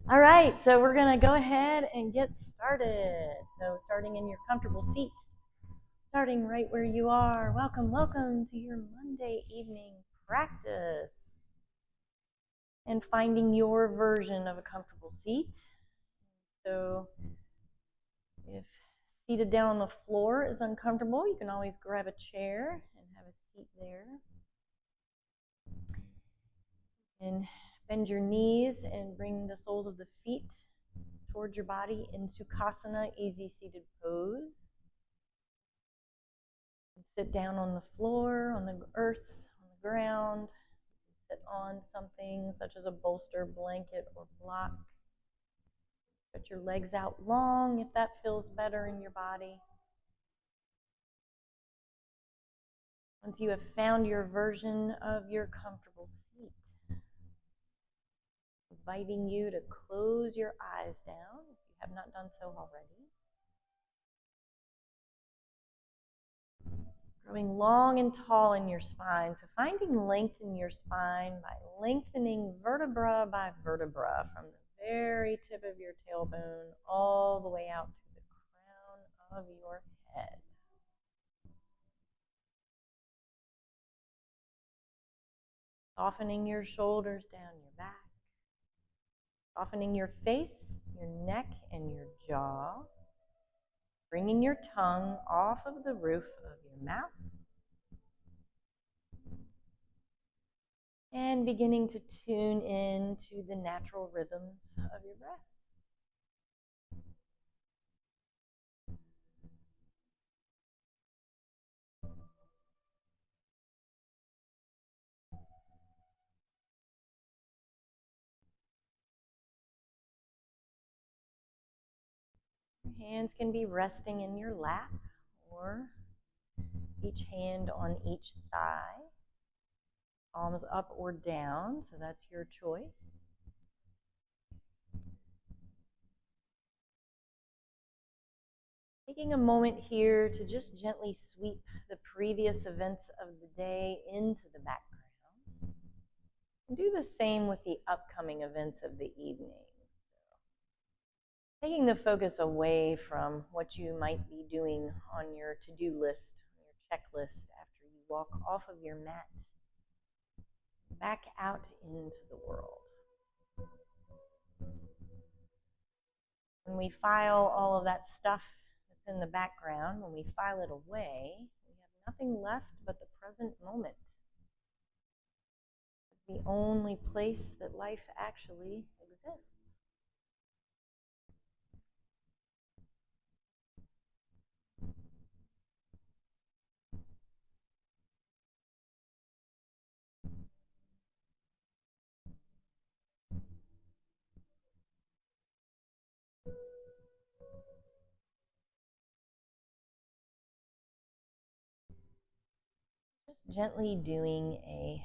All right, so we're going to go ahead and get started. So starting in your comfortable seat, starting right where you are. Welcome, welcome to your Monday evening practice. And finding your version of a comfortable seat. So if seated down on the floor is uncomfortable, you can always grab a chair and have a seat there. And bend your knees and bring the soles of the feet towards your body in Sukhasana, easy seated pose. Sit down on the floor, on the earth, on the ground. Sit on something such as a bolster, blanket, or block. Put your legs out long if that feels better in your body. Once you have found your version of your comfortable seat, inviting you to close your eyes down if you have not done so already. Growing long and tall in your spine. So finding length in your spine by lengthening vertebra by vertebra from the very tip of your tailbone all the way out to the crown of your head. Softening your shoulders down your back. Softening your face, your neck, and your jaw. Bringing your tongue off of the roof of your mouth. And beginning to tune in to the natural rhythms of your breath. Your hands can be resting in your lap or each hand on each thigh. Palms up or down, so that's your choice. Taking a moment here to just gently sweep the previous events of the day into the background. And do the same with the upcoming events of the evening. So, taking the focus away from what you might be doing on your to-do list, on your checklist after you walk off of your mat, back out into the world. When we file all of that stuff that's in the background, when we file it away, we have nothing left but the present moment. It's the only place that life actually exists. Just gently doing a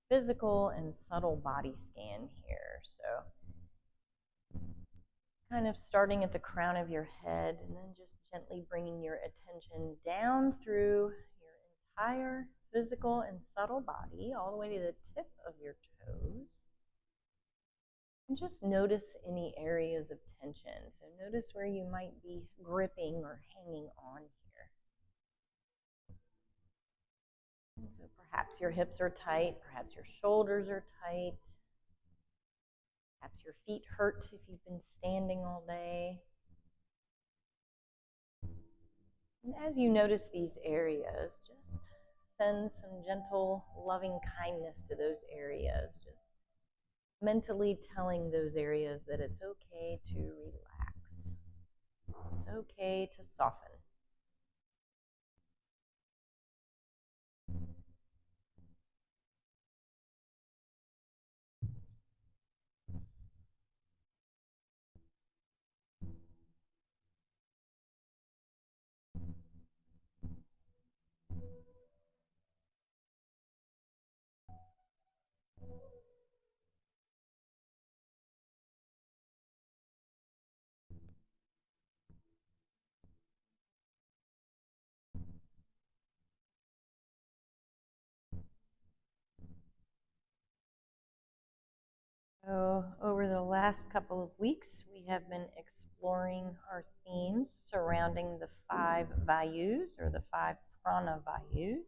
physical and subtle body scan here. So kind of starting at the crown of your head and then just gently bringing your attention down through your entire physical and subtle body all the way to the tip of your toes. And just notice any areas of tension. So notice where you might be gripping or hanging on here. And so perhaps your hips are tight, perhaps your shoulders are tight, perhaps your feet hurt if you've been standing all day. And as you notice these areas, just send some gentle, loving kindness to those areas. Just mentally telling those areas that it's okay to relax. It's okay to soften. So over the last last couple of weeks, we have been exploring our themes surrounding the 5 Vayus, or the 5 Prana Vayus.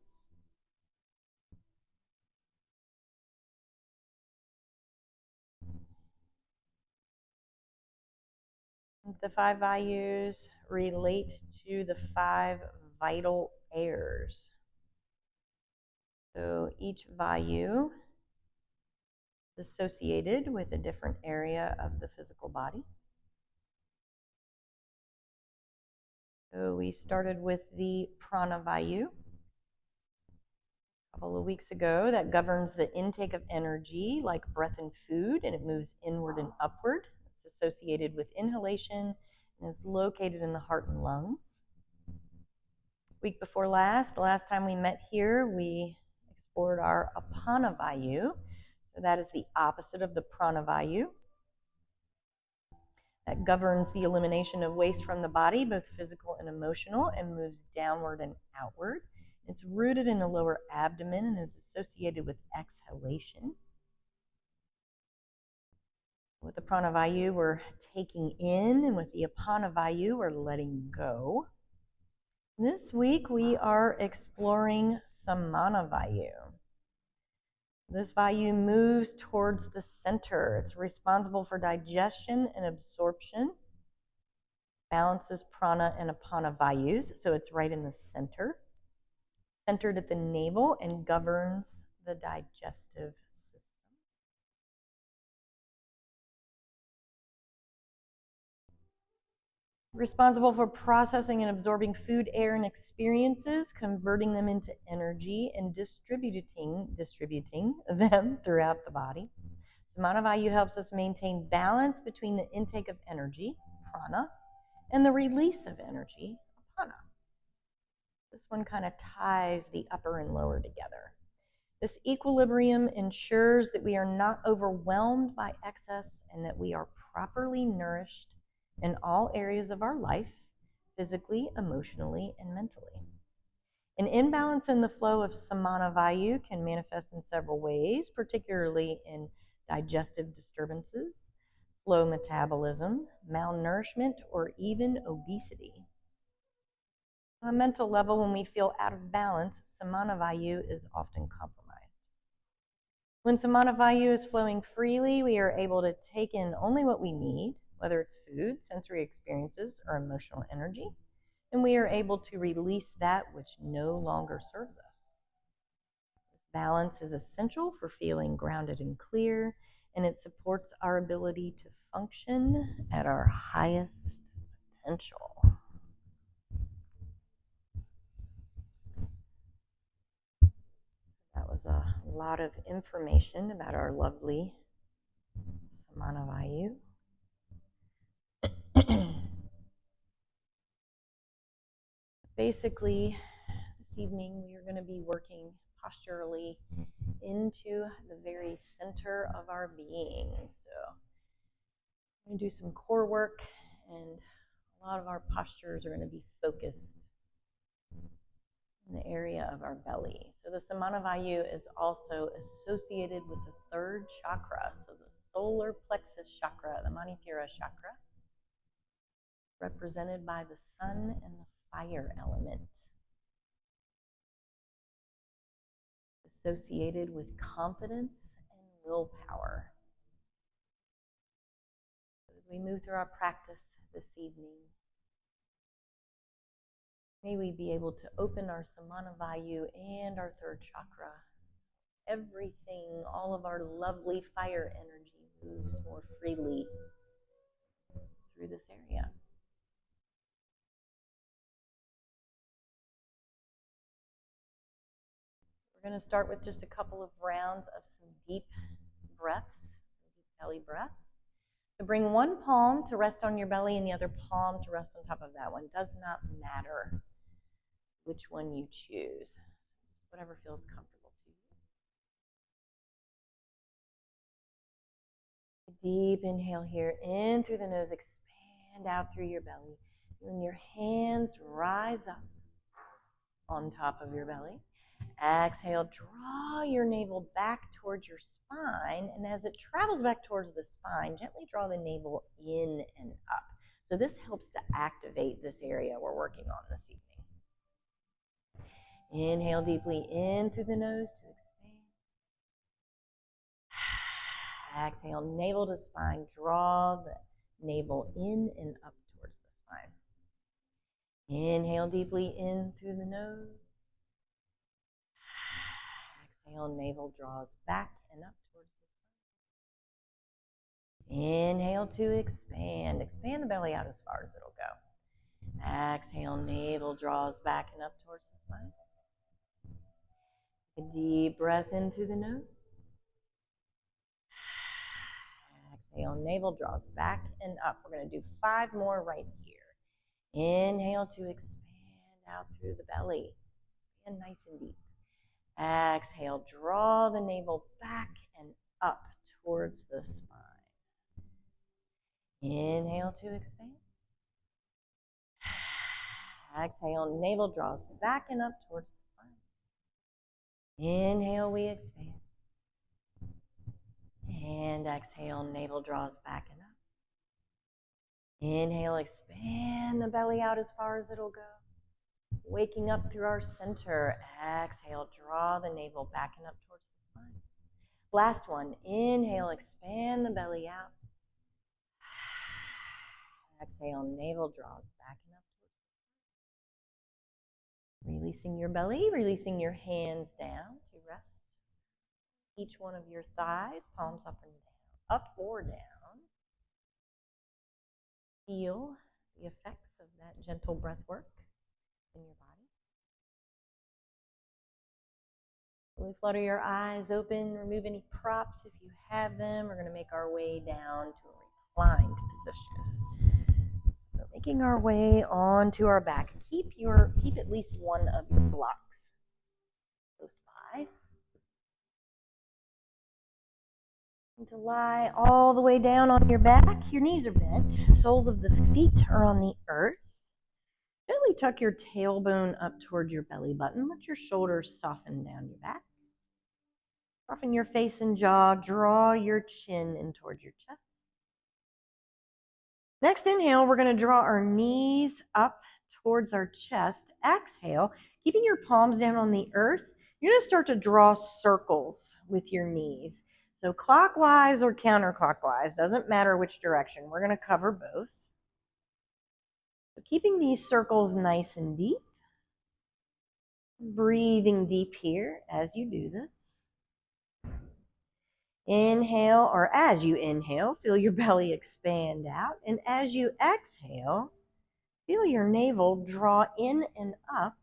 The 5 Vayus relate to the 5 vital airs. So each Vayu is associated with a different area of the physical body. So we started with the Prana Vayu a couple of weeks ago. That governs the intake of energy like breath and food, and it moves inward and upward. It's associated with inhalation and is located in the heart and lungs. Week before last, the last time we met here, we explored our Apana Vayu. So that is the opposite of the Prana Vayu. That governs the elimination of waste from the body, both physical and emotional, and moves downward and outward. It's rooted in the lower abdomen and is associated with exhalation. With the Prana Vayu, we're taking in, and with the Apana Vayu, we're letting go. This week, we are exploring Samana Vayu. This Vayu moves towards the center. It's responsible for digestion and absorption, balances Prana and Apana Vayus, so it's right in the center, centered at the navel, and governs the digestive system. Responsible for processing and absorbing food, air, and experiences, converting them into energy, and distributing them throughout the body. Samana Vayu helps us maintain balance between the intake of energy, prana, and the release of energy, apana. This one kind of ties the upper and lower together. This equilibrium ensures that we are not overwhelmed by excess and that we are properly nourished in all areas of our life, physically, emotionally, and mentally. An imbalance in the flow of Samana Vayu can manifest in several ways, particularly in digestive disturbances, slow metabolism, malnourishment, or even obesity. On a mental level, when we feel out of balance, Samana Vayu is often compromised. When Samana Vayu is flowing freely, we are able to take in only what we need, whether it's food, sensory experiences, or emotional energy, and we are able to release that which no longer serves us. This balance is essential for feeling grounded and clear, and it supports our ability to function at our highest potential. That was a lot of information about our lovely Samana Vayu. Basically, this evening we are going to be working posturally into the very center of our being. So I'm going to do some core work, and a lot of our postures are going to be focused in the area of our belly. So the Samana Vayu is also associated with the 3rd chakra, so the solar plexus chakra, the Manipura chakra, represented by the sun and the fire element, associated with confidence and willpower. As we move through our practice this evening, may we be able to open our Samana Vayu and our 3rd chakra. Everything, all of our lovely fire energy moves more freely through this area. We're going to start with just a couple of rounds of some deep breaths, some deep belly breaths. So bring one palm to rest on your belly and the other palm to rest on top of that one. Does not matter which one you choose, whatever feels comfortable to you. Deep inhale here, in through the nose, expand out through your belly. And your hands rise up on top of your belly. Exhale, draw your navel back towards your spine, and as it travels back towards the spine, gently draw the navel in and up. So this helps to activate this area we're working on this evening. Inhale deeply in through the nose to expand. Exhale, navel to spine, draw the navel in and up towards the spine. Inhale deeply in through the nose. Exhale, navel draws back and up towards the spine. Inhale to expand. Expand the belly out as far as it'll go. Exhale, navel draws back and up towards the spine. Take a deep breath in through the nose. Exhale, navel draws back and up. We're going to do 5 more right here. Inhale to expand out through the belly. And nice and deep. Exhale, draw the navel back and up towards the spine. Inhale to expand. Exhale, navel draws back and up towards the spine. Inhale, we expand. And exhale, navel draws back and up. Inhale, expand the belly out as far as it'll go. Waking up through our center. Exhale, draw the navel back and up towards the spine. Last one. Inhale, expand the belly out. Exhale, navel draws back and up towards the spine. Releasing your belly, releasing your hands down to rest each one of your thighs, palms up and down, up or down. Feel the effects of that gentle breath work in your body. Really flutter your eyes open, remove any props if you have them. We're going to make our way down to a reclined position. So making our way onto our back. Keep at least one of your blocks close by. And to lie all the way down on your back. Your knees are bent. Soles of the feet are on the earth. Gently tuck your tailbone up toward your belly button. Let your shoulders soften down your back. Soften your face and jaw. Draw your chin in towards your chest. Next inhale, we're going to draw our knees up towards our chest. Exhale, keeping your palms down on the earth. You're going to start to draw circles with your knees. So clockwise or counterclockwise, doesn't matter which direction. We're going to cover both. So keeping these circles nice and deep. Breathing deep here as you do this. Inhale, or as you inhale, feel your belly expand out. And as you exhale, feel your navel draw in and up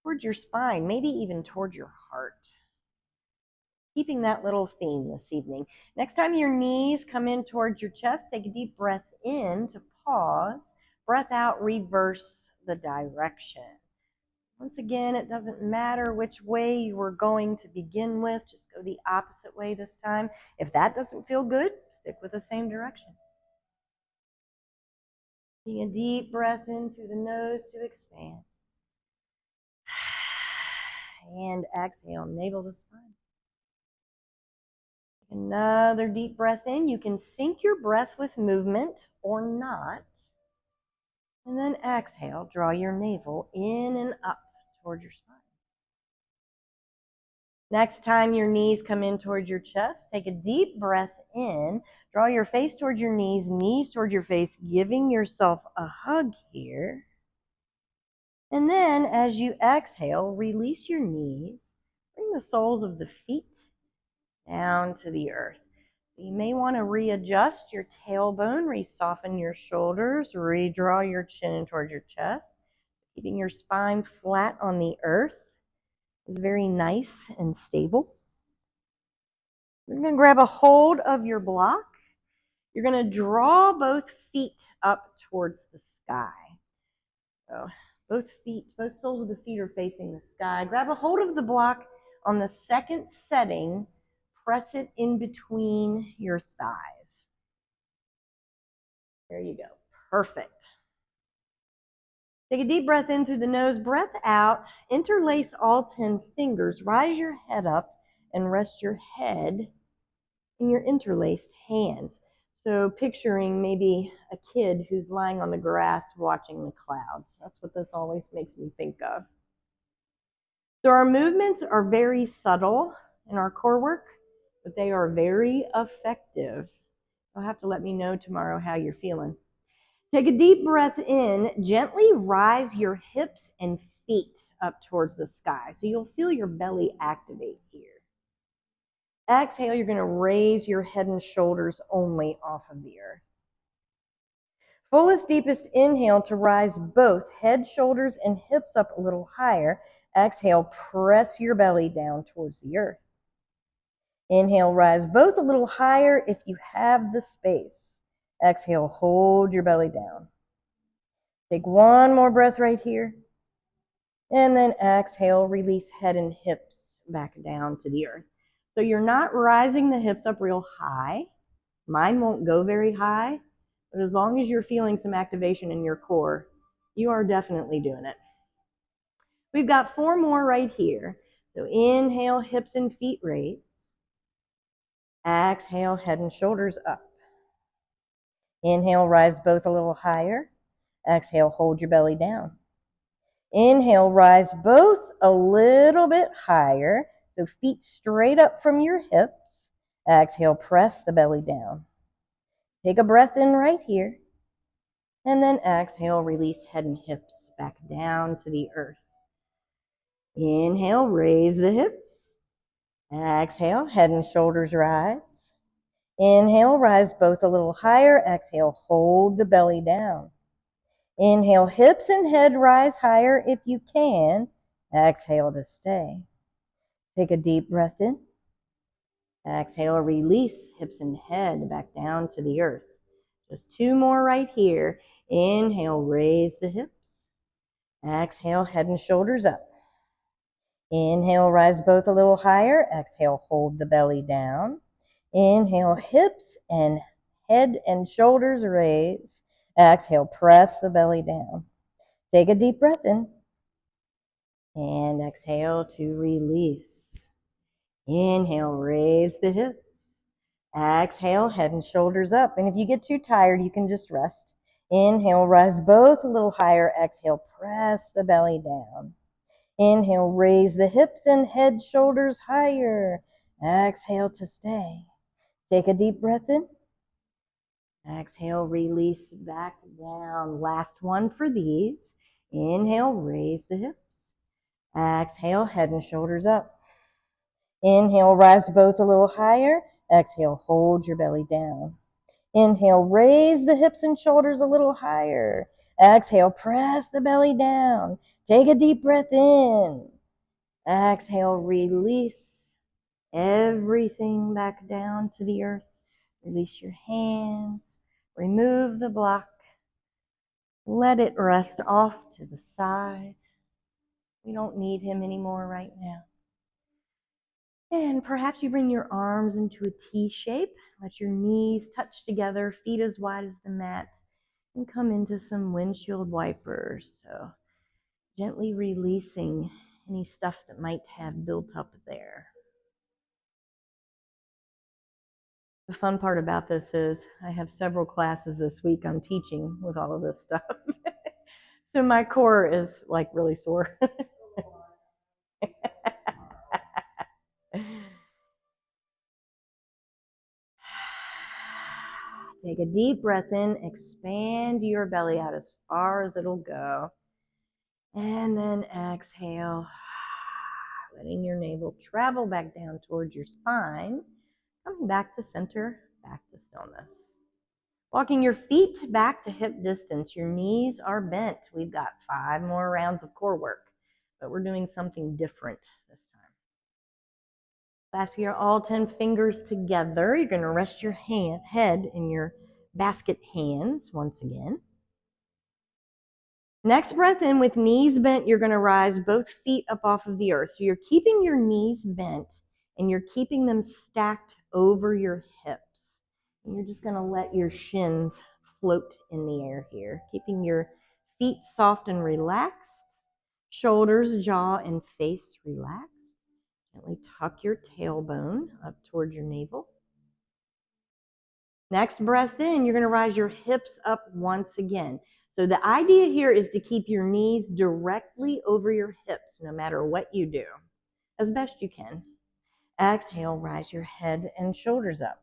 towards your spine, maybe even towards your heart. Keeping that little theme this evening. Next time your knees come in towards your chest, take a deep breath in to pause. Breath out, reverse the direction. Once again, it doesn't matter which way you were going to begin with. Just go the opposite way this time. If that doesn't feel good, stick with the same direction. Taking a deep breath in through the nose to expand. And exhale, navel to spine. Another deep breath in. You can sync your breath with movement or not. And then exhale, draw your navel in and up toward your spine. Next time your knees come in towards your chest, take a deep breath in. Draw your face towards your knees towards your face, giving yourself a hug here. And then as you exhale, release your knees. Bring the soles of the feet down to the earth. So you may want to readjust your tailbone, re-soften your shoulders, redraw your chin in towards your chest. Keeping your spine flat on the earth is very nice and stable. You're going to grab a hold of your block. You're going to draw both feet up towards the sky. So both soles of the feet are facing the sky. Grab a hold of the block on the second setting. Press it in between your thighs. There you go. Perfect. Take a deep breath in through the nose, breath out, interlace all 10 fingers, rise your head up and rest your head in your interlaced hands. So picturing maybe a kid who's lying on the grass watching the clouds. That's what this always makes me think of. So our movements are very subtle in our core work, but they are very effective. You'll have to let me know tomorrow how you're feeling. Take a deep breath in, gently rise your hips and feet up towards the sky. So you'll feel your belly activate here. Exhale, you're going to raise your head and shoulders only off of the earth. Fullest, deepest inhale to rise both head, shoulders, and hips up a little higher. Exhale, press your belly down towards the earth. Inhale, rise both a little higher if you have the space. Exhale, hold your belly down. Take one more breath right here. And then exhale, release head and hips back down to the earth. So you're not rising the hips up real high. Mine won't go very high, but as long as you're feeling some activation in your core, you are definitely doing it. We've got 4 more right here. So inhale, hips and feet raise. Exhale, head and shoulders up. Inhale, rise both a little higher. Exhale, hold your belly down. Inhale, rise both a little bit higher. So feet straight up from your hips. Exhale, press the belly down. Take a breath in right here. And then exhale, release head and hips back down to the earth. Inhale, raise the hips. Exhale, head and shoulders rise. Inhale, rise both a little higher. Exhale, hold the belly down. Inhale, hips and head rise higher if you can. Exhale to stay. Take a deep breath in. Exhale, release hips and head back down to the earth. Just 2 more right here. Inhale, raise the hips. Exhale, head and shoulders up. Inhale, rise both a little higher. Exhale, hold the belly down. Inhale, hips and head and shoulders raise. Exhale, press the belly down. Take a deep breath in. And exhale to release. Inhale, raise the hips. Exhale, head and shoulders up. And if you get too tired, you can just rest. Inhale, rise both a little higher. Exhale, press the belly down. Inhale, raise the hips and head, shoulders higher. Exhale to stay. Take a deep breath in. Exhale, release back down. Last one for these. Inhale, raise the hips. Exhale, head and shoulders up. Inhale, rise both a little higher. Exhale, hold your belly down. Inhale, raise the hips and shoulders a little higher. Exhale, press the belly down. Take a deep breath in. Exhale, release everything back down to the earth. Release your hands. Remove the block. Let it rest off to the side. We don't need him anymore right now. And perhaps you bring your arms into a T shape. Let your knees touch together, feet as wide as the mat, and come into some windshield wipers. So gently releasing any stuff that might have built up there. The fun part about this is I have several classes this week I'm teaching with all of this stuff. So my core is like really sore. Take a deep breath in, expand your belly out as far as it'll go. And then exhale, letting your navel travel back down towards your spine, coming back to center, back to stillness. Walking your feet back to hip distance. Your knees are bent. We've got 5 more rounds of core work, but we're doing something different this time. Clasp your all 10 fingers together. You're going to rest your head in your basket hands once again. Next breath in with knees bent, you're going to rise both feet up off of the earth. So you're keeping your knees bent and you're keeping them stacked over your hips. And you're just going to let your shins float in the air here, keeping your Feet soft and relaxed. Shoulders, jaw, and face relaxed. Gently tuck your tailbone up towards your navel. Next breath in, you're going to rise your hips up once again. So the idea here is to keep your knees directly over your hips no matter what you do, as best you can. Exhale, rise your head and shoulders up.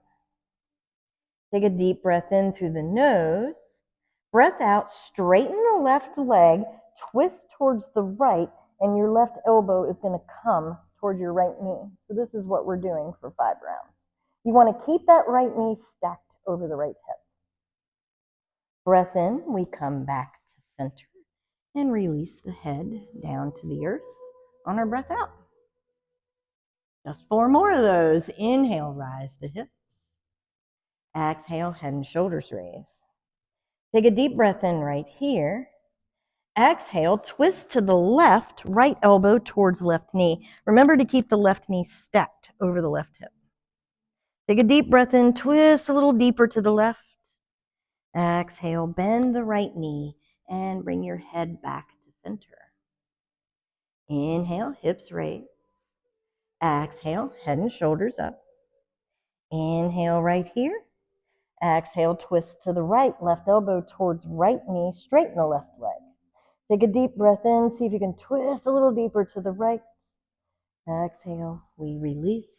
Take a deep breath in through the nose. Breath out, straighten the left leg, twist towards the right, and your left elbow is going to come toward your right knee. So this is what we're doing for 5 rounds. You want to keep that right knee stacked over the right hip. Breath in, we come back to center and release the head down to the earth on our breath out. Just 4 more of those. Inhale, rise the hips. Exhale, head and shoulders raise. Take a deep breath in right here. Exhale, twist to the left, right elbow towards left knee. Remember to keep the left knee stacked over the left hip. Take a deep breath in, twist a little deeper to the left. Exhale, bend the right knee and bring your head back to center. Inhale, hips raise. Exhale, head and shoulders up. Inhale right here. Exhale, twist to the right, left elbow towards right knee, straighten the left leg. Take a deep breath in, see if you can twist a little deeper to the right. Exhale, we release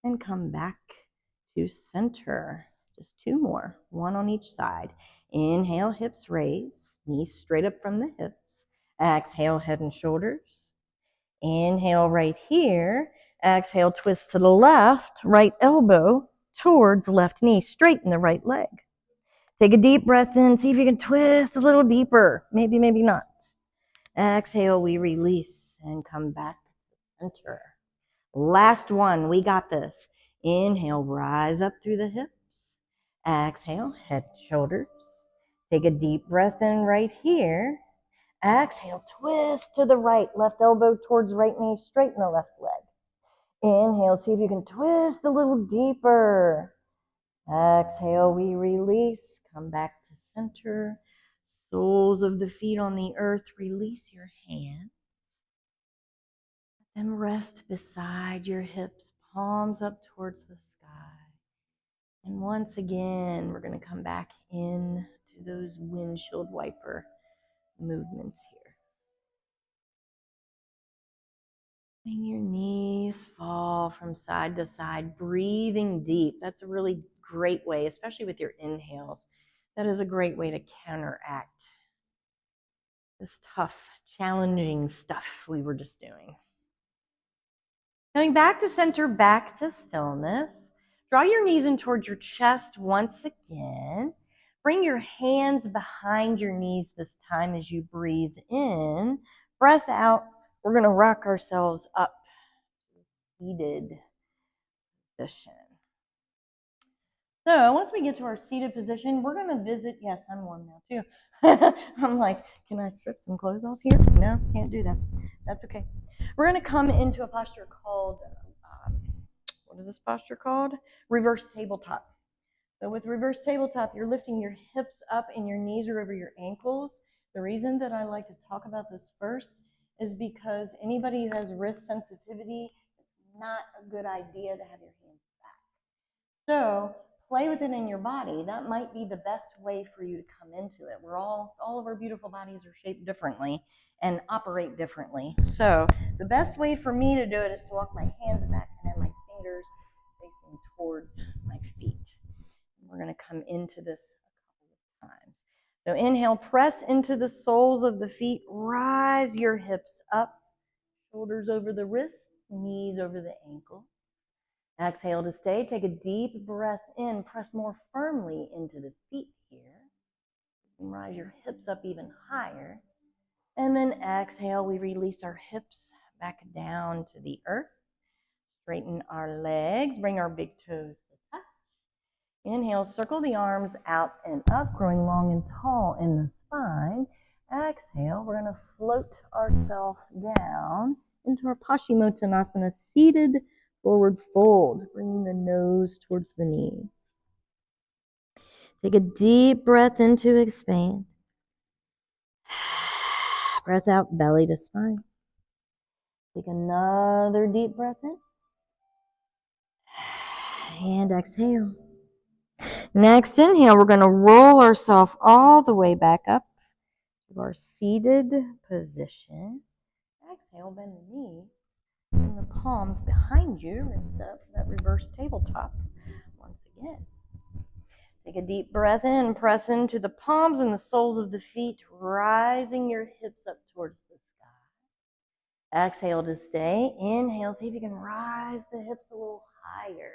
and come back to center. Just 2 more, 1 on each side. Inhale, hips raise, knees straight up from the hips. Exhale, head and shoulders. Inhale right here. Exhale, twist to the left, right elbow towards left knee, straighten the right leg. Take a deep breath in, see if you can twist a little deeper, maybe not. Exhale, we release and come back to center. Last one, we got this. Inhale, rise up through the hips. Exhale, head, shoulders. Take a deep breath in right here. Exhale, twist to the right, left elbow towards right knee, straighten the left leg. Inhale, see if you can twist a little deeper. Exhale, we release, come back to center. Soles of the feet on the earth, release your hands. And rest beside your hips, palms up towards the sky. And once again, we're going to come back in to those windshield wiper movements here. Letting your knees fall from side to side, breathing deep. That's a really great way, especially with your inhales. That is a great way to counteract this tough, challenging stuff we were just doing. Coming back to center, back to stillness. Draw your knees in towards your chest once again. Bring your hands behind your knees this time as you breathe in. Breath out. We're going to rock ourselves up to seated position. So once we get to our seated position, we're going to visit. Yes, I'm warm now too. I'm like, can I strip some clothes off here? No, can't do that. That's okay. We're going to come into a posture called, what is this posture called? Reverse tabletop. So with reverse tabletop, you're lifting your hips up and your knees are over your ankles. The reason that I like to talk about this first is because anybody who has wrist sensitivity, it's not a good idea to have your hands back. So play with it in your body. That might be the best way for you to come into it. All of our beautiful bodies are shaped differently and operate differently. So the best way for me to do it is to walk my hands back and have my fingers facing towards my feet. We're going to come into this a couple of times. So inhale, press into the soles of the feet, rise your hips up, shoulders over the wrists, knees over the ankles. Exhale to stay. Take a deep breath in. Press more firmly into the feet here. And rise your hips up even higher. And then exhale, we release our hips back down to the earth. Straighten our legs. Bring our big toes to touch. Inhale, circle the arms out and up, growing long and tall in the spine. Exhale, we're going to float ourselves down into our Paschimottanasana, seated forward fold, bringing the nose towards the knees. Take a deep breath in to expand. Breath out, belly to spine. Take another deep breath in. And exhale. Next inhale, we're going to roll ourselves all the way back up to our seated position. Exhale, bend the knee. Bring the palms behind you and set up for that reverse tabletop once again. Take a deep breath in, press into the palms and the soles of the feet, rising your hips up towards the sky. Exhale to stay. Inhale, see if you can rise the hips a little higher.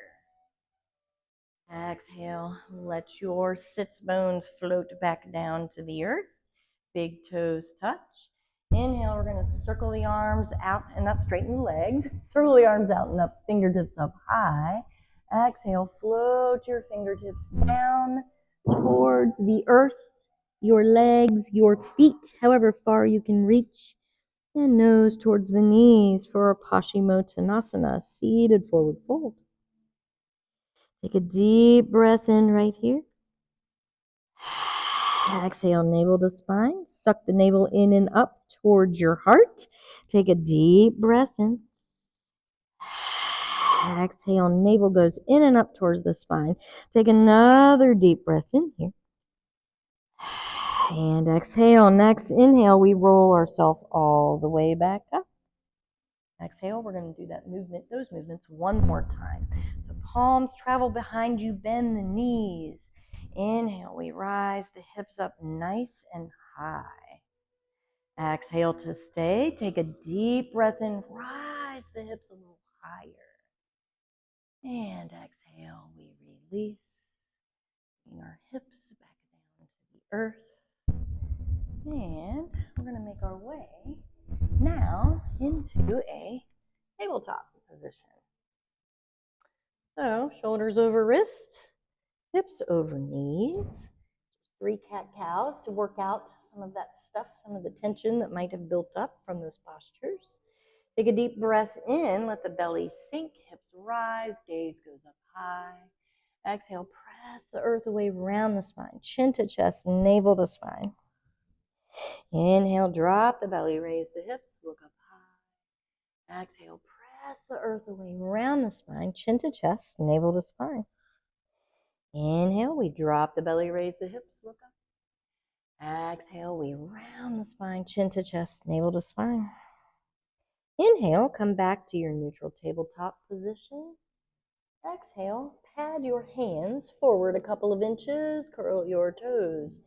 Exhale, let your sits bones float back down to the earth. Big toes touch. Inhale, we're going to circle the arms out and up, straighten the legs. Circle the arms out and up, fingertips up high. Exhale, float your fingertips down towards the earth, your legs, your feet, however far you can reach. And nose towards the knees for Paschimottanasana, seated forward fold. Take a deep breath in right here. Exhale, navel to spine. Suck the navel in and up towards your heart. Take a deep breath in. Exhale, navel goes in and up towards the spine. Take another deep breath in here. And exhale. Next inhale, we roll ourselves all the way back up. Exhale, we're going to do those movements one more time. So palms travel behind you, bend the knees. Inhale, we rise the hips up nice and high. Exhale to stay. Take a deep breath in, rise the hips a little higher. And exhale, we release. Bring our hips back down to the earth. And we're going to make our way now into a tabletop position. So shoulders over wrists, hips over knees. 3 cat-cows to work out some of that stuff, some of the tension that might have built up from those postures. Take a deep breath in, let the belly sink, hips rise, gaze goes up high. Exhale, press the earth away around the spine, chin to chest, navel to spine. Inhale, drop the belly, raise the hips, look up high. Exhale, press the earth away around the spine, chin to chest, navel to spine. Inhale, we drop the belly, raise the hips, look up. Exhale, we round the spine, chin to chest, navel to spine. Inhale, come back to your neutral tabletop position. Exhale, pad your hands forward a couple of inches, curl your toes,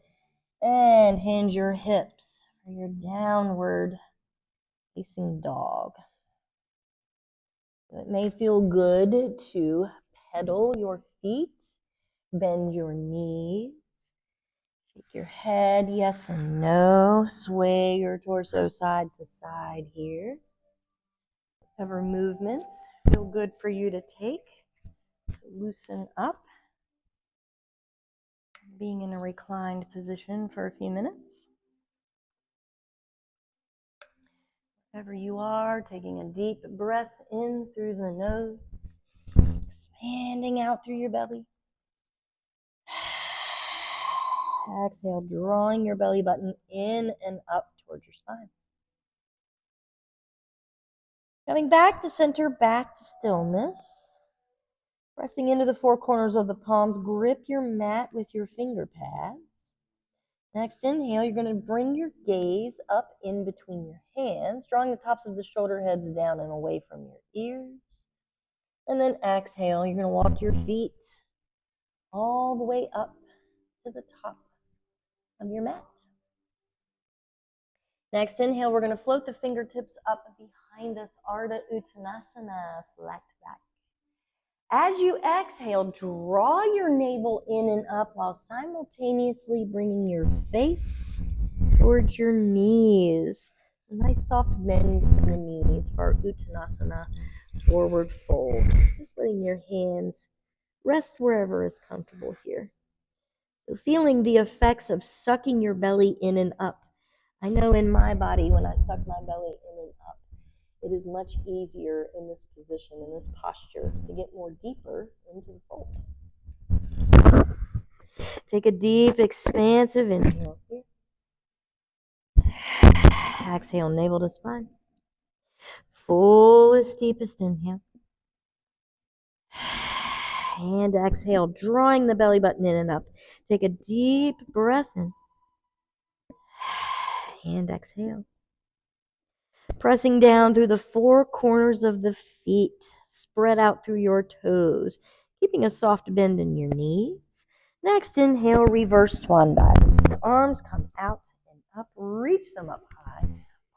and hinge your hips for your downward facing dog. It may feel good to pedal your feet, bend your knees, shake your head, yes and no, sway your torso side to side here. Whatever movements feel good for you to take. Loosen up. Being in a reclined position for a few minutes. Wherever you are, taking a deep breath in through the nose, expanding out through your belly. Exhale, drawing your belly button in and up towards your spine. Coming back to center, back to stillness. Pressing into the 4 corners of the palms, grip your mat with your finger pads. Next inhale, you're going to bring your gaze up in between your hands, drawing the tops of the shoulder heads down and away from your ears. And then exhale, you're going to walk your feet all the way up to the top of your mat. Next inhale, we're going to float the fingertips up behind us, Ardha Uttanasana, flat back. As you exhale, draw your navel in and up while simultaneously bringing your face towards your knees. A nice soft bend in the knees for Uttanasana, forward fold. Just letting your hands rest wherever is comfortable here. So feeling the effects of sucking your belly in and up. I know in my body when I suck my belly in and up, it is much easier in this position, in this posture, to get more deeper into the fold. Take a deep, expansive inhale here. Exhale, navel to spine. Fullest, deepest inhale. And exhale, drawing the belly button in and up. Take a deep breath in. And exhale. Pressing down through the four corners of the feet. Spread out through your toes, keeping a soft bend in your knees. Next, inhale, reverse swan dive. Your arms come out and up. Reach them up high.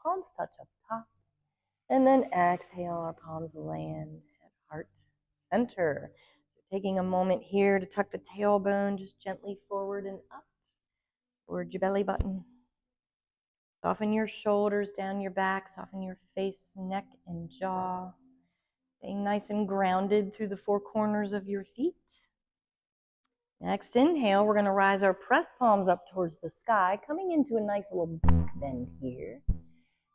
Palms touch up top. And then exhale, our palms land at heart center. So taking a moment here to tuck the tailbone just gently forward and up towards your belly button. Soften your shoulders down your back, soften your face, neck, and jaw. Staying nice and grounded through the four corners of your feet. Next inhale, we're going to rise our pressed palms up towards the sky, coming into a nice little back bend here.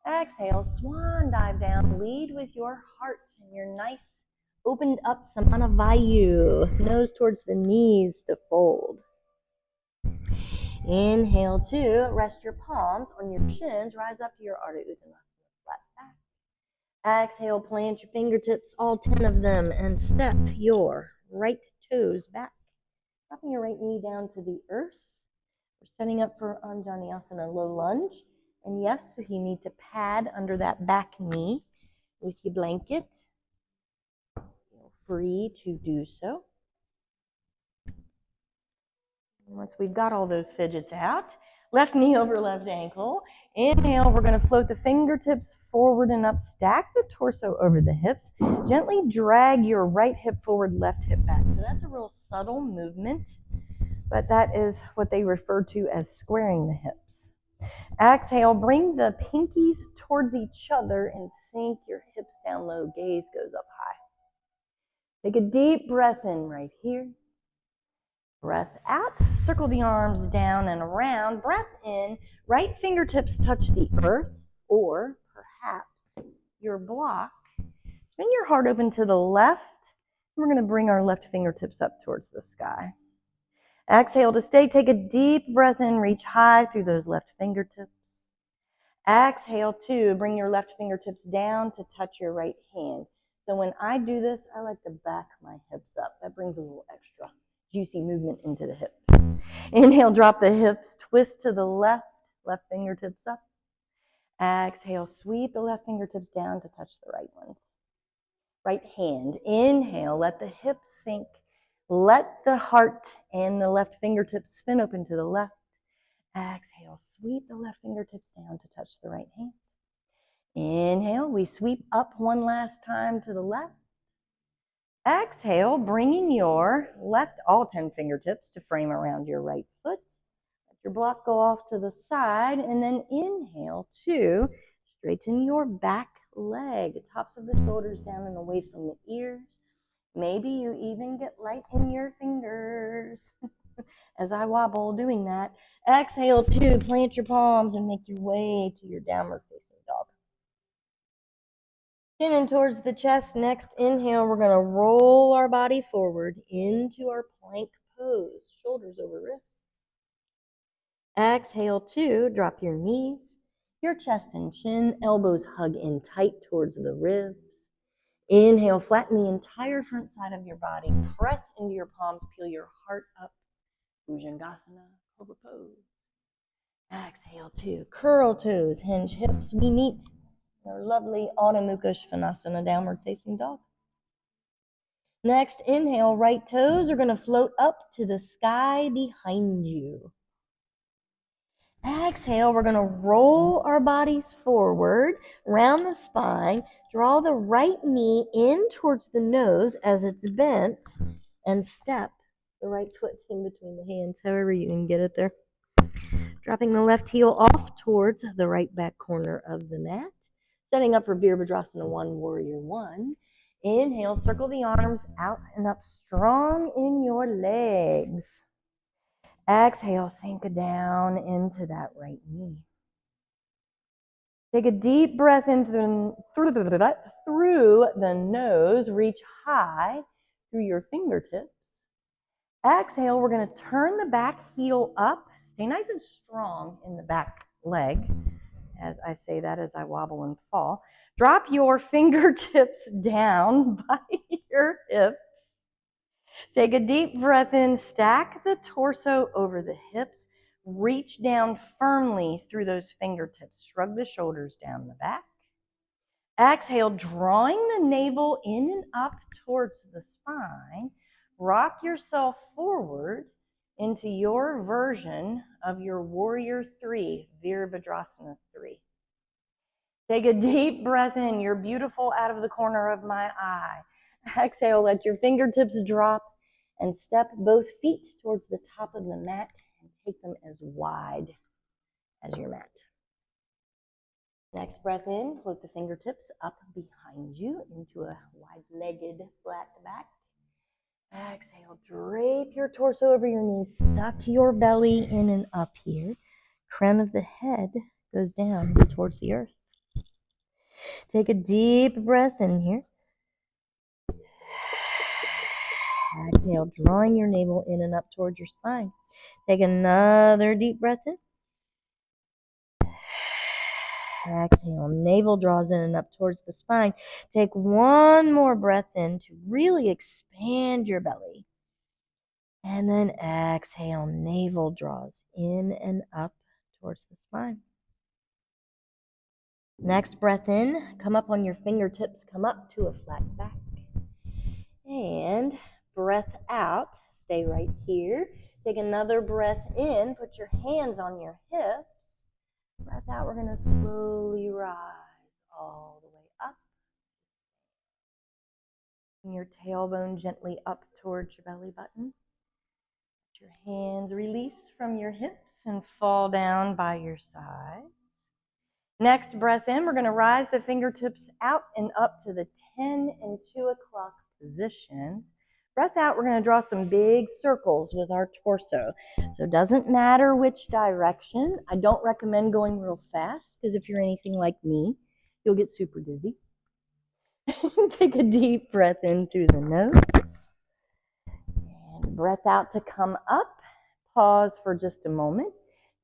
Exhale, swan dive down. Lead with your heart and your nice opened up Samana Vayu. Nose towards the knees to fold. Inhale two, rest your palms on your shins, rise up to your Ardha Uttanasana, flat back. Exhale, plant your fingertips, all 10 of them, and step your right toes back. Dropping your right knee down to the earth. We're setting up for Anjaneyasana, low lunge. And yes, if you need to pad under that back knee with your blanket, feel free to do so. Once we've got all those fidgets out, left knee over left ankle. Inhale, we're going to float the fingertips forward and up. Stack the torso over the hips. Gently drag your right hip forward, left hip back. So that's a real subtle movement, but that is what they refer to as squaring the hips. Exhale, bring the pinkies towards each other and sink your hips down low. Gaze goes up high. Take a deep breath in right here. Breath out, circle the arms down and around. Breath in, right fingertips touch the earth or perhaps your block. Spin your heart open to the left. We're going to bring our left fingertips up towards the sky. Exhale to stay. Take a deep breath in, reach high through those left fingertips. Exhale to bring your left fingertips down to touch your right hand. So when I do this, I like to back my hips up. That brings a little extra juicy movement into the hips. Inhale, drop the hips, twist to the left, left fingertips up. Exhale, sweep the left fingertips down to touch the right ones. Right hand. Inhale, let the hips sink. Let the heart and the left fingertips spin open to the left. Exhale, sweep the left fingertips down to touch the right hand. Inhale, we sweep up one last time to the left. Exhale, bringing your left, all 10 fingertips to frame around your right foot. Let your block go off to the side, and then inhale to straighten your back leg, tops of the shoulders down and away from the ears. Maybe you even get light in your fingers as I wobble doing that. Exhale to plant your palms and make your way to your downward facing dog. Chin in towards the chest. Next inhale, we're going to roll our body forward into our plank pose, shoulders over wrists. Exhale to drop your knees, your chest and chin, elbows hug in tight towards the ribs. Inhale, flatten the entire front side of your body. Press into your palms, peel your heart up. Bhujangasana, Cobra Pose. Exhale to curl toes, hinge hips. We meet our lovely Adho Mukha Svanasana, downward facing dog. Next, inhale, right toes are going to float up to the sky behind you. Exhale, we're going to roll our bodies forward, round the spine, draw the right knee in towards the nose as it's bent, and step the right foot in between the hands, however you can get it there. Dropping the left heel off towards the right back corner of the mat. Setting up for Virabhadrasana 1, Warrior 1. Inhale, circle the arms out and up strong in your legs. Exhale, sink down into that right knee. Take a deep breath in through the nose. Reach high through your fingertips. Exhale, we're going to turn the back heel up. Stay nice and strong in the back leg. as I say that as I wobble and fall. Drop your fingertips down by your hips. Take a deep breath in, stack the torso over the hips, reach down firmly through those fingertips, shrug the shoulders down the back. Exhale, drawing the navel in and up towards the spine. Rock yourself forward into your version of your Warrior 3, Virabhadrasana 3. Take a deep breath in. You're beautiful out of the corner of my eye. Exhale, let your fingertips drop and step both feet towards the top of the mat and take them as wide as your mat. Next breath in, float the fingertips up behind you into a wide-legged flat back. Exhale, drape your torso over your knees, stuck your belly in and up here. Crown of the head goes down towards the earth. Take a deep breath in here. Exhale, drawing your navel in and up towards your spine. Take another deep breath in. Exhale, navel draws in and up towards the spine. Take one more breath in to really expand your belly. And then exhale, navel draws in and up towards the spine. Next breath in, come up on your fingertips, come up to a flat back. And breath out, stay right here. Take another breath in, put your hands on your hips. Breath out, we're going to slowly rise all the way up. Bring your tailbone gently up towards your belly button. Let your hands release from your hips and fall down by your sides. Next breath in, we're going to rise the fingertips out and up to the 10 and 2 o'clock positions. Breath out, we're going to draw some big circles with our torso. So it doesn't matter which direction. I don't recommend going real fast because if you're anything like me, you'll get super dizzy. Take a deep breath in through the nose. And breath out to come up. Pause for just a moment.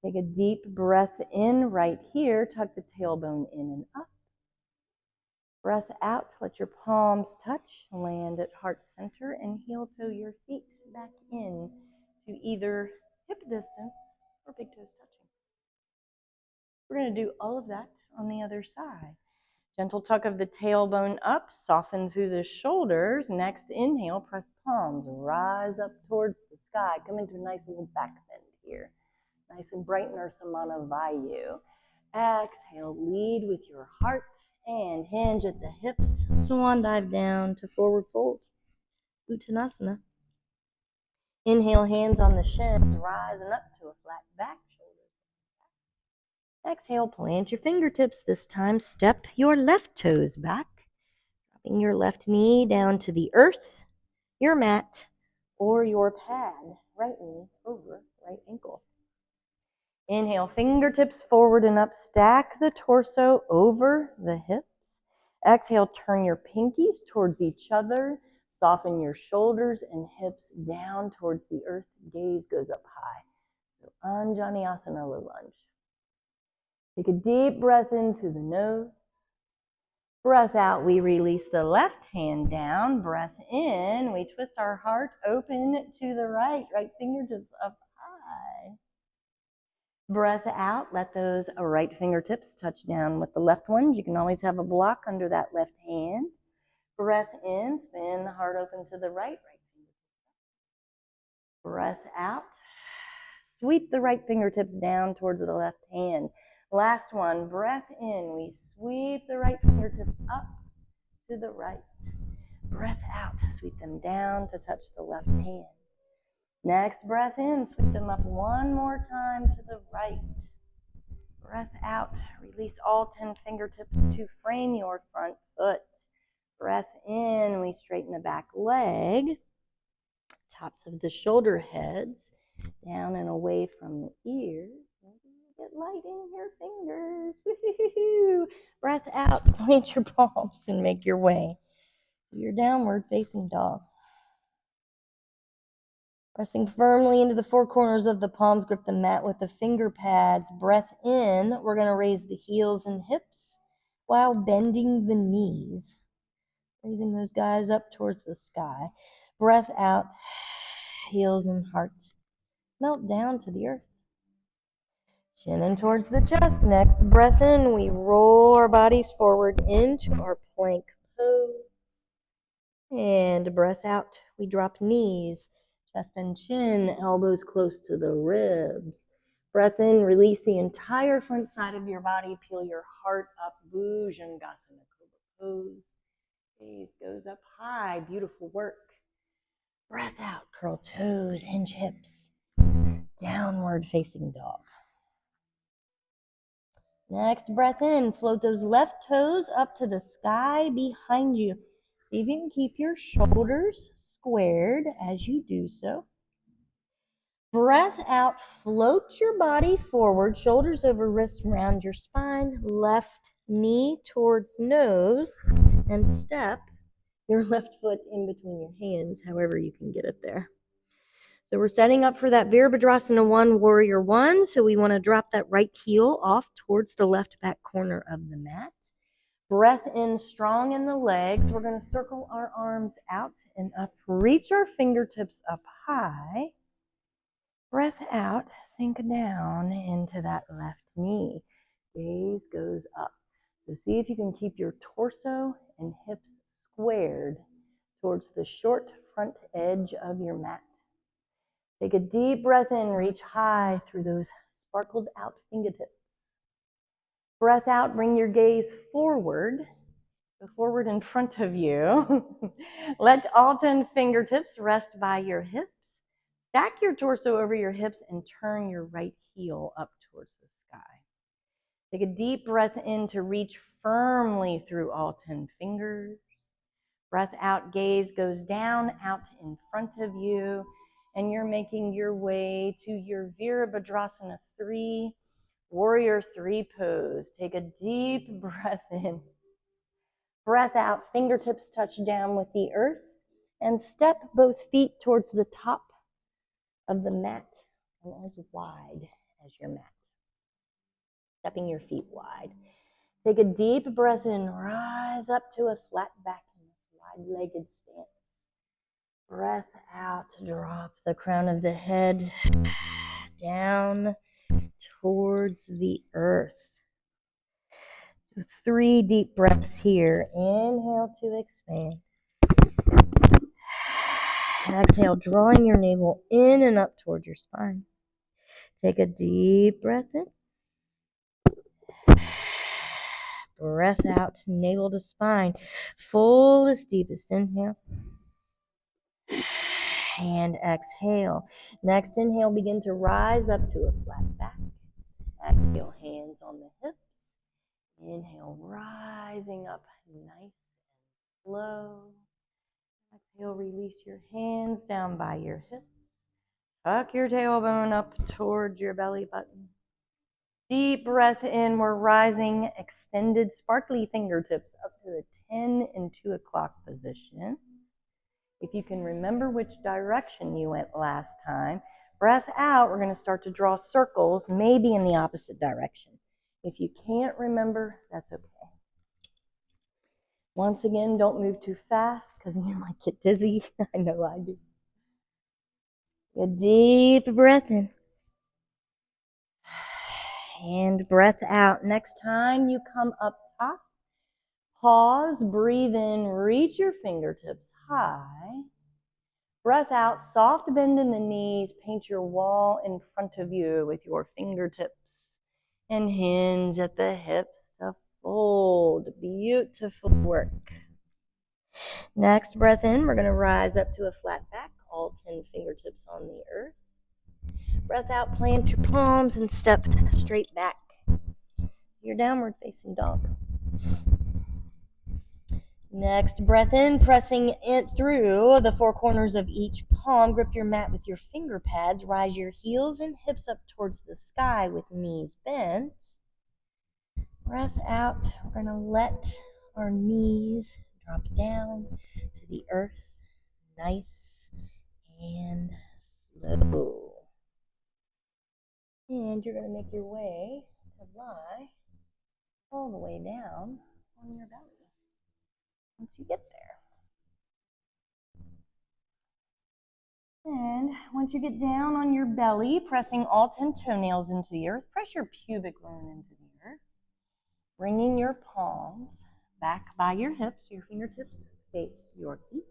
Take a deep breath in right here. Tuck the tailbone in and up. Breath out. Let your palms touch. Land at heart center and heel toe your feet back in to either hip distance or big toes touching. We're going to do all of that on the other side. Gentle tuck of the tailbone up. Soften through the shoulders. Next inhale. Press palms. Rise up towards the sky. Come into a nice little back bend here. Nice and bright in our Samana Vayu. Exhale, lead with your heart and hinge at the hips. Swan dive down to forward fold. Uttanasana. Inhale, hands on the shins, rising up to a flat back. Shoulders back. Exhale, plant your fingertips. This time, step your left toes back. Dropping your left knee down to the earth, your mat, or your pad. Right knee over right ankle. Inhale, fingertips forward and up. Stack the torso over the hips. Exhale, turn your pinkies towards each other. Soften your shoulders and hips down towards the earth. Gaze goes up high. So Anjaneyasana low lunge. Take a deep breath in through the nose. Breath out, we release the left hand down. Breath in, we twist our heart open to the right. Right fingertips up high. Breath out, let those right fingertips touch down with the left ones. You can always have a block under that left hand. Breath in, spin the heart open to the right. Right fingertips up. Breath out, sweep the right fingertips down towards the left hand. Last one, breath in, we sweep the right fingertips up to the right. Breath out, sweep them down to touch the left hand. Next breath in, sweep them up one more time to the right. Breath out, release all 10 fingertips to frame your front foot. Breath in, we straighten the back leg. Tops of the shoulder heads, down and away from the ears. Get light in your fingers. Woo-hoo-hoo. Breath out, plant your palms and make your way to your downward facing dog. Pressing firmly into the four corners of the palms, grip the mat with the finger pads. Breath in, we're going to raise the heels and hips while bending the knees. Raising those guys up towards the sky. Breath out, heels and heart melt down to the earth. Chin in towards the chest. Next breath in, we roll our bodies forward into our plank pose. And breath out, we drop knees, chest and chin, elbows close to the ribs. Breath in, release the entire front side of your body, peel your heart up, Bhujangasana, Cobra pose. Gaze goes up high, beautiful work. Breath out, curl toes, hinge hips, downward facing dog. Next breath in, float those left toes up to the sky behind you. See if you can keep your shoulders squared as you do so. Breath out, float your body forward, shoulders over wrists around your spine, left knee towards nose, and step your left foot in between your hands, however you can get it there. So we're setting up for that Virabhadrasana 1, Warrior 1. So we want to drop that right heel off towards the left back corner of the mat. Breath in strong in the legs. We're going to circle our arms out and up. Reach our fingertips up high. Breath out, sink down into that left knee. Gaze goes up. So see if you can keep your torso and hips squared towards the short front edge of your mat. Take a deep breath in, reach high through those sparkled out fingertips. Breath out, bring your gaze forward, go forward in front of you. Let all 10 fingertips rest by your hips. Stack your torso over your hips and turn your right heel up towards the sky. Take a deep breath in to reach firmly through all 10 fingers. Breath out, gaze goes down, out in front of you, and you're making your way to your Virabhadrasana 3, Warrior 3 pose. Take a deep breath in. Breath out, fingertips touch down with the earth, and step both feet towards the top of the mat and as wide as your mat. Stepping your feet wide. Take a deep breath in, rise up to a flat back in this wide-legged stance. Breath out, drop the crown of the head down towards the earth. So 3 deep breaths here. Inhale to expand. Exhale, drawing your navel in and up toward your spine. Take a deep breath in. Breath out, navel to spine. Fullest, deepest inhale. And exhale. Next inhale, begin to rise up to a flat back. Exhale, hands on the hips. Inhale, rising up nice and slow. Exhale, release your hands down by your hips. Tuck your tailbone up towards your belly button. Deep breath in, we're rising, extended sparkly fingertips up to the 10 and 2 o'clock positions. If you can remember which direction you went last time, breath out, we're going to start to draw circles, maybe in the opposite direction. If you can't remember, that's okay. Once again, don't move too fast because you might get dizzy. I know I do. A deep breath in. And breath out. Next time you come up top, pause, breathe in, reach your fingertips high. Breath out, soft bend in the knees, paint your wall in front of you with your fingertips and hinge at the hips to fold. Beautiful work. Next breath in, we're going to rise up to a flat back, all 10 fingertips on the earth. Breath out, plant your palms and step straight back. Your downward facing dog. Next breath in, pressing it through the 4 corners of each palm. Grip your mat with your finger pads. Rise your heels and hips up towards the sky with knees bent. Breath out. We're going to let our knees drop down to the earth. Nice and low. And you're going to make your way to lie all the way down on your belly once you get there. And once you get down on your belly, pressing all 10 toenails into the earth, press your pubic bone into the earth, bringing your palms back by your hips, your fingertips face your feet.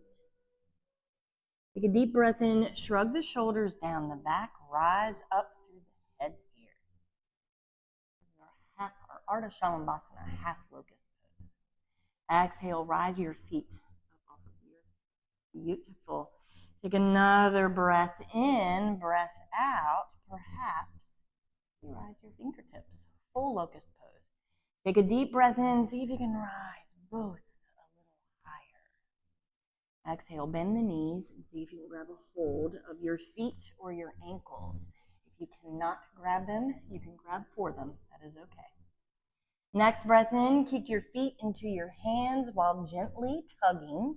Take a deep breath in, shrug the shoulders down the back, rise up through the head here. This is our Ardha Shalabhasana, half locust pose. Exhale, rise your feet up off of your beautiful. Take another breath in, breath out. Perhaps you rise your fingertips, full locust pose. Take a deep breath in, see if you can rise both a little higher. Exhale, bend the knees and see if you can grab a hold of your feet or your ankles. If you cannot grab them, you can grab for them. That is okay. Next breath in, kick your feet into your hands while gently tugging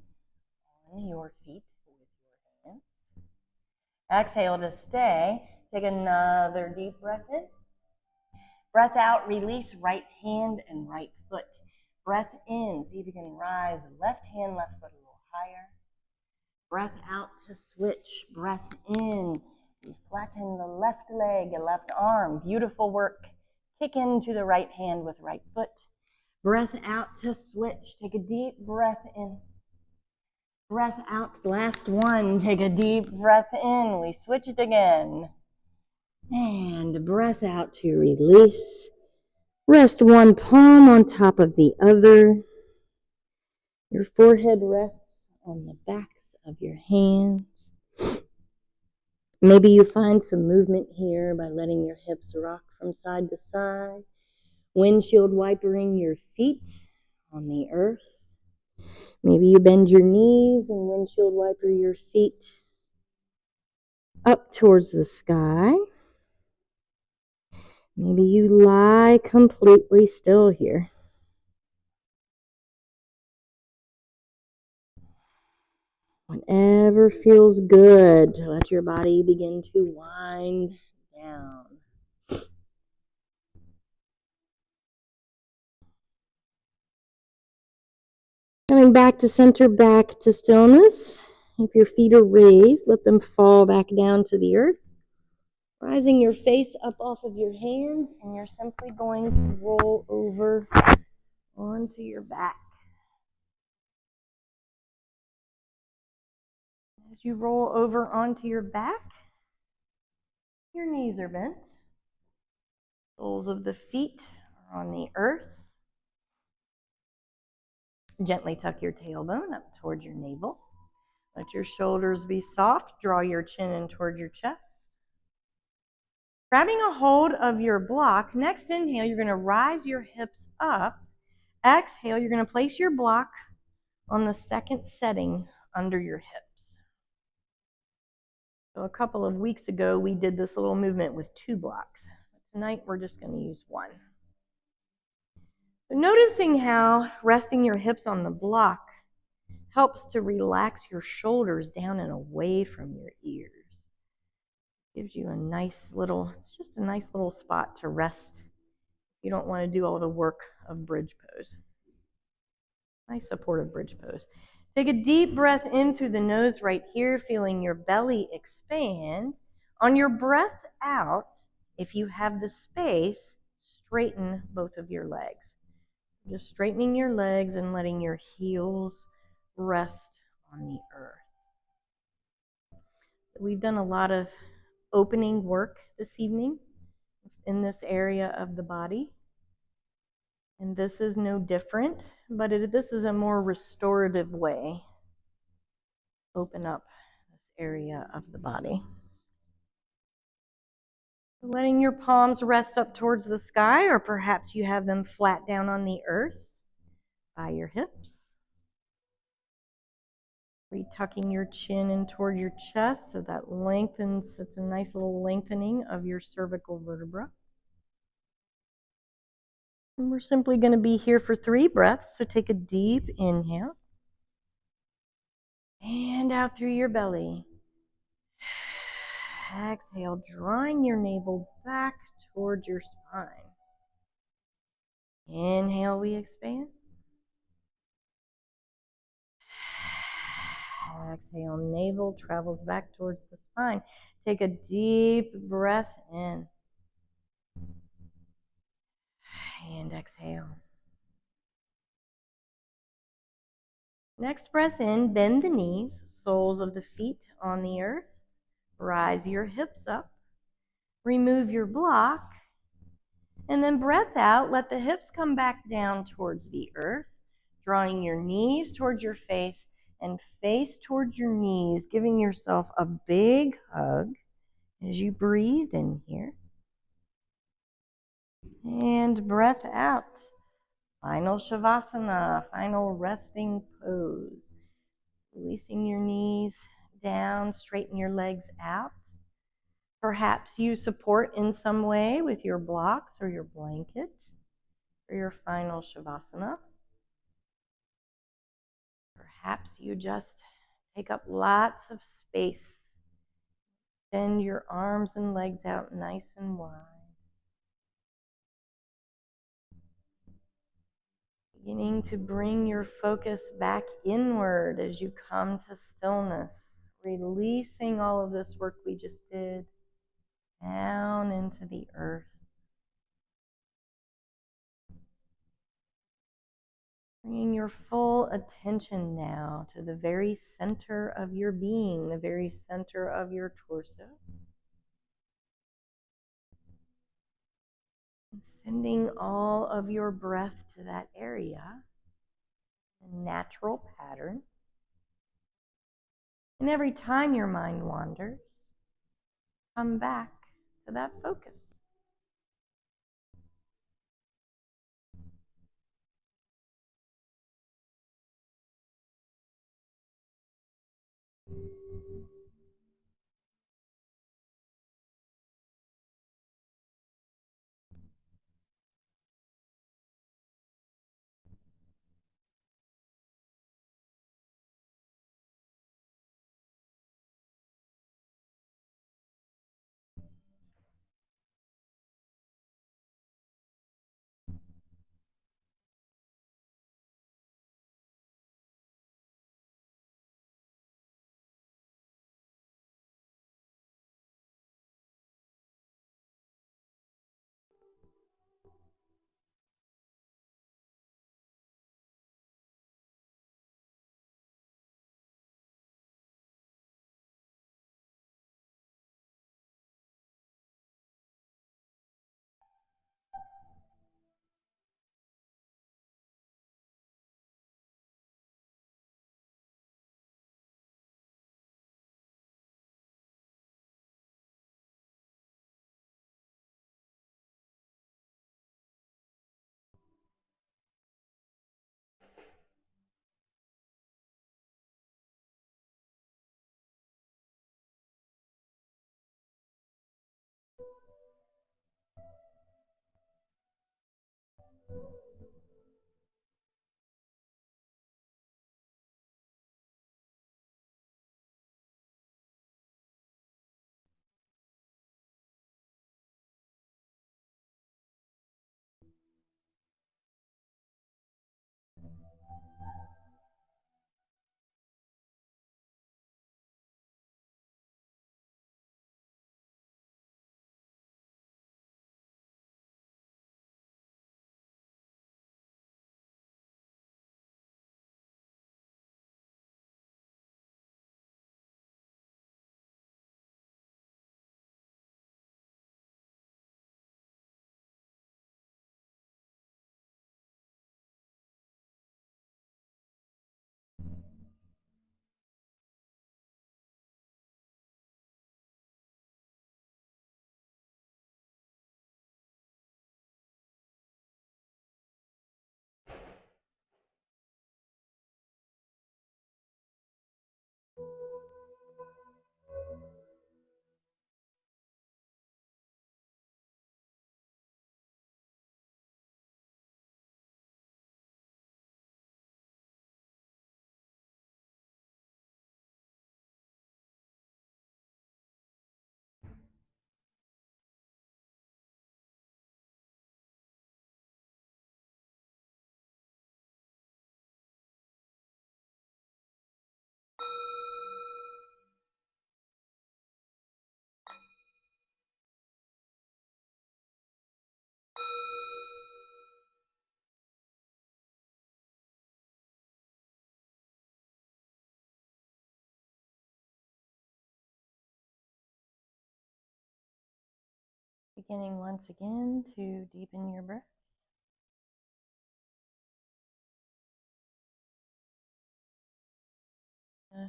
on your feet with your hands. Exhale to stay. Take another deep breath in. Breath out, release right hand and right foot. Breath in, see if you can rise left hand, left foot a little higher. Breath out to switch. Breath in, you flatten the left leg, left arm. Beautiful work. Kick into the right hand with right foot. Breath out to switch. Take a deep breath in. Breath out, last one. Take a deep breath in. We switch it again. And breath out to release. Rest one palm on top of the other. Your forehead rests on the backs of your hands. Maybe you find some movement here by letting your hips rock from side to side. Windshield wipering your feet on the earth. Maybe you bend your knees and windshield wiper your feet up towards the sky. Maybe you lie completely still here. Whatever feels good to let your body begin to wind down. Coming back to center, back to stillness. If your feet are raised, let them fall back down to the earth. Rising your face up off of your hands, and you're simply going to roll over onto your back. As you roll over onto your back, your knees are bent. Soles of the feet are on the earth. Gently tuck your tailbone up toward your navel. Let your shoulders be soft. Draw your chin in toward your chest. Grabbing a hold of your block, next inhale, you're going to rise your hips up. Exhale, you're going to place your block on the second setting under your hips. So a couple of weeks ago, we did this little movement with 2 blocks. Tonight, we're just going to use 1. So noticing how resting your hips on the block helps to relax your shoulders down and away from your ears. Gives you a nice little, it's just a nice little spot to rest. You don't want to do all the work of bridge pose. Nice supportive bridge pose. Take a deep breath in through the nose right here, feeling your belly expand. On your breath out, if you have the space, straighten both of your legs. Just straightening your legs and letting your heels rest on the earth. We've done a lot of opening work this evening in this area of the body. And this is no different, but this is a more restorative way. Open up this area of the body. Letting your palms rest up towards the sky, or perhaps you have them flat down on the earth by your hips. Retucking your chin in toward your chest so that lengthens, it's a nice little lengthening of your cervical vertebra. And we're simply going to be here for 3 breaths, so take a deep inhale. And out through your belly. Exhale, drawing your navel back towards your spine. Inhale, we expand. Exhale, navel travels back towards the spine. Take a deep breath in. And exhale. Next breath in, bend the knees, soles of the feet on the earth. Rise your hips up. Remove your block. And then breath out, let the hips come back down towards the earth, drawing your knees towards your face and face towards your knees, giving yourself a big hug as you breathe in here. And breath out. Final Shavasana, final resting pose. Releasing your knees down, straighten your legs out. Perhaps you support in some way with your blocks or your blanket for your final Shavasana. Perhaps you just take up lots of space. Extend your arms and legs out nice and wide. Beginning to bring your focus back inward as you come to stillness, releasing all of this work we just did down into the earth. Bringing your full attention now to the very center of your being, the very center of your torso. And sending all of your breath to that area, a natural pattern. And every time your mind wanders, come back to that focus. Beginning once again to deepen your breath. A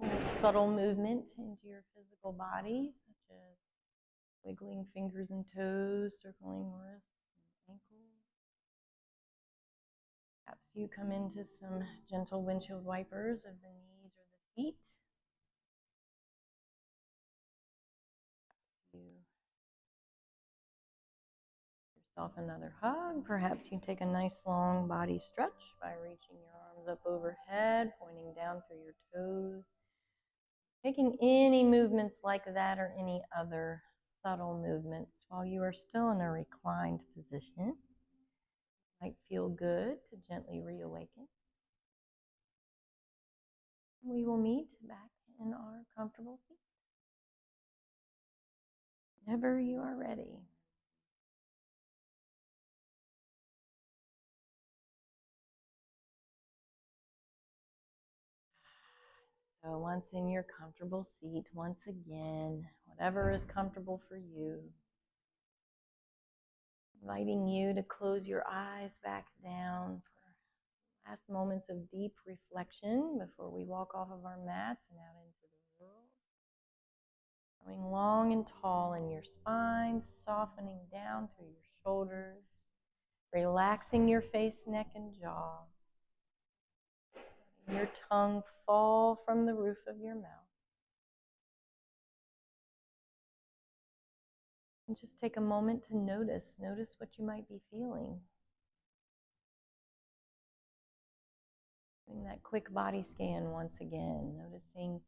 little subtle movement into your physical body, such as wiggling fingers and toes, circling wrists and ankles. Perhaps you come into some gentle windshield wipers of the knees or the feet. You give yourself another hug. Perhaps you take a nice long body stretch by reaching your arms up overhead, pointing down through your toes. Taking any movements like that or any other subtle movements while you are still in a reclined position. Might feel good to gently reawaken. We will meet back in our comfortable seat whenever you are ready. So once in your comfortable seat, once again, whatever is comfortable for you, inviting you to close your eyes back down for last moments of deep reflection before we walk off of our mats and out into the world. Going long and tall in your spine, softening down through your shoulders, relaxing your face, neck, and jaw. Letting your tongue fall from the roof of your mouth. And just take a moment to notice what you might be feeling. Doing that quick body scan once again, noticing if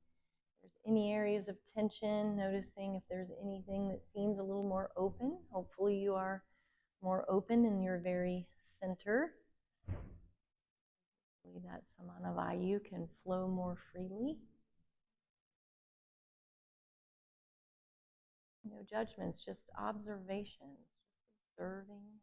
there's any areas of tension, noticing if there's anything that seems a little more open. Hopefully you are more open in your very center. Hopefully that Samana Vayu can flow more freely. No judgments, just observations, just observing.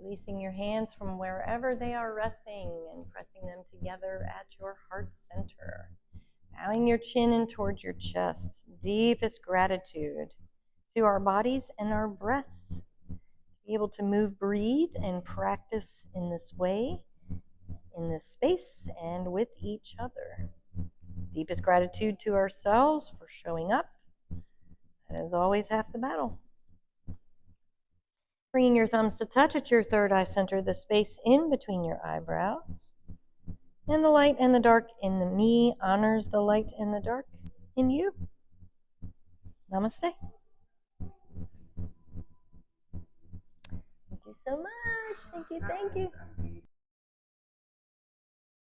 Releasing your hands from wherever they are resting and pressing them together at your heart center. Bowing your chin in towards your chest. Deepest gratitude to our bodies and our breath. To be able to move, breathe, and practice in this way, in this space, and with each other. Deepest gratitude to ourselves for showing up. That is always half the battle. Bringing your thumbs to touch at your third eye center, the space in between your eyebrows. And the light and the dark in the me honors the light and the dark in you. Namaste. Thank you so much. Thank you.